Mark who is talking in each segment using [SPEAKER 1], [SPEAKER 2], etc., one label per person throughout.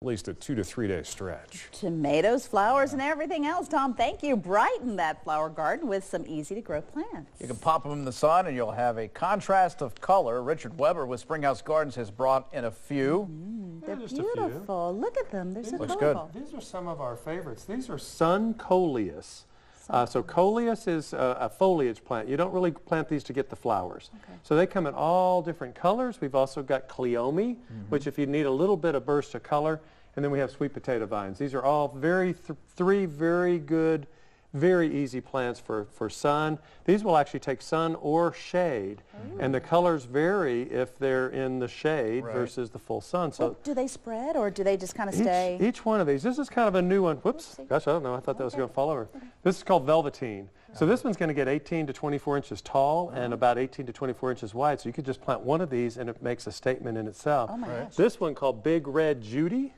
[SPEAKER 1] At least a 2 to 3 day stretch.
[SPEAKER 2] Tomatoes, flowers, and everything else. Tom, thank you. Brighten that flower garden with some easy-to-grow plants.
[SPEAKER 3] You can pop them in the sun and you'll have a contrast of color. Richard Weber with Springhouse Gardens has brought in a few.
[SPEAKER 2] They're beautiful. Look at them. They're so
[SPEAKER 3] Looks
[SPEAKER 2] colorful.
[SPEAKER 1] These are some of our favorites. These are sun coleus. So coleus is a foliage plant. You don't really plant these to get the flowers.
[SPEAKER 2] Okay.
[SPEAKER 1] So they come in all different colors. We've also got cleome, which if you need a little bit of burst of color, and then we have sweet potato vines. These are all three very good, very easy plants for sun. These will actually take sun or shade, and the colors vary if they're in the shade versus the full sun. So
[SPEAKER 2] do they spread, or do they just kind of stay?
[SPEAKER 1] Each one of these. This is kind of a new one. Whoops. Gosh, I don't know. I thought that was going to fall over. This is called velveteen. So this one's going to get 18 to 24 inches tall and about 18 to 24 inches wide. So you could just plant one of these, and it makes a statement in itself.
[SPEAKER 2] Oh my gosh.
[SPEAKER 1] This one called Big Red Judy.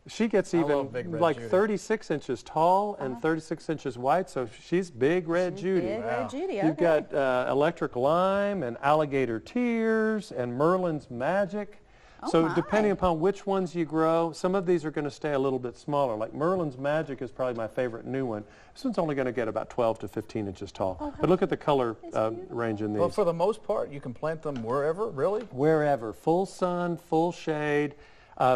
[SPEAKER 1] She gets even like 36 inches tall and 36 inches wide, so she's Big Red Judy.
[SPEAKER 2] Big Red Judy, okay.
[SPEAKER 1] You've got electric lime and alligator tears and Merlin's magic. So depending upon which ones you grow, some of these are going to stay a little bit smaller. Like Merlin's magic is probably my favorite new one. This one's only going to get about 12 to 15 inches tall. But look at the color range in these.
[SPEAKER 3] Well, for the most part, you can plant them wherever, really?
[SPEAKER 1] Wherever. Full sun, full shade.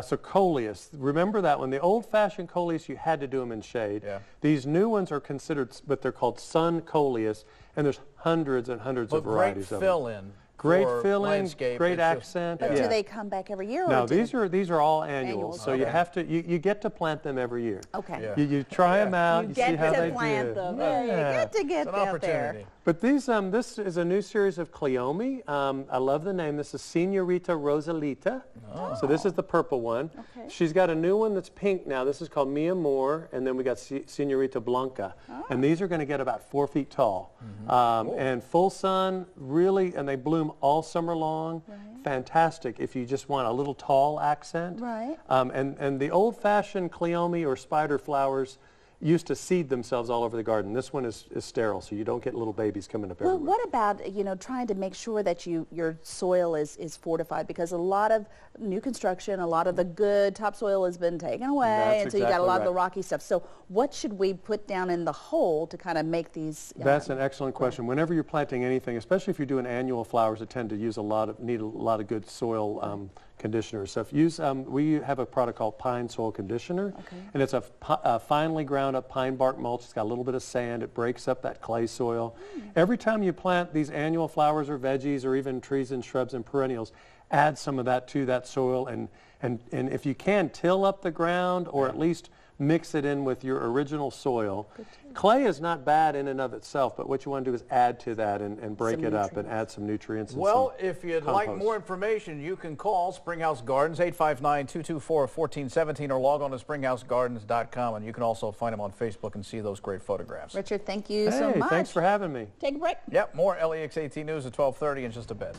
[SPEAKER 1] So coleus, remember that one. The old-fashioned coleus, you had to do them in shade. These new ones are considered, but they're called sun coleus, and there's hundreds and hundreds of varieties of them.
[SPEAKER 3] Great fill-in.
[SPEAKER 1] Great fill-in, great accent.
[SPEAKER 2] But do they come back every year?
[SPEAKER 1] No,
[SPEAKER 2] or
[SPEAKER 1] these are all annuals. So you have to you get to plant them every year.
[SPEAKER 2] Okay.
[SPEAKER 1] You try them out. You see how they do.
[SPEAKER 2] You get to plant them. You get to get out there.
[SPEAKER 1] But these this is a new series of cleome. I love the name. This is Senorita Rosalita. So this is the purple one.
[SPEAKER 2] Okay.
[SPEAKER 1] She's got a new one that's pink now. This is called Mi Amor, and then we got Senorita Blanca. And these are going to get about 4 feet tall. And full sun, really, and they bloom all summer long. Fantastic if you just want a little tall accent. And the old-fashioned cleome or spider flowers used to seed themselves all over the garden. This one is sterile, so you don't get little babies coming up everywhere.
[SPEAKER 2] Well, what about, trying to make sure that your soil is fortified? Because a lot of new construction, a lot of the good topsoil has been taken away, and so you got a lot of the rocky stuff. So what should we put down in the hole to kind of make these?
[SPEAKER 1] That's an excellent question. Whenever you're planting anything, especially if you're doing annual flowers that tend to use need a lot of good soil conditioners. So we have a product called Pine Soil Conditioner, and it's a finely ground up pine bark mulch. It's got a little bit of sand. It breaks up that clay soil. Every time you plant these annual flowers or veggies or even trees and shrubs and perennials, add some of that to that soil, and if you can, till up the ground or at least mix it in with your original soil. Clay is not bad in and of itself, but what you want to do is add to that and break it up and add some nutrients.
[SPEAKER 3] Well, if you'd like more information, you can call Springhouse Gardens, 859-224-1417, or log on to springhousegardens.com, and you can also find them on Facebook and see those great photographs.
[SPEAKER 2] Richard, thank you so much.
[SPEAKER 1] Thanks for having me.
[SPEAKER 2] Take a break.
[SPEAKER 3] Yep, more LEX 18 News at 12:30 in just a bit.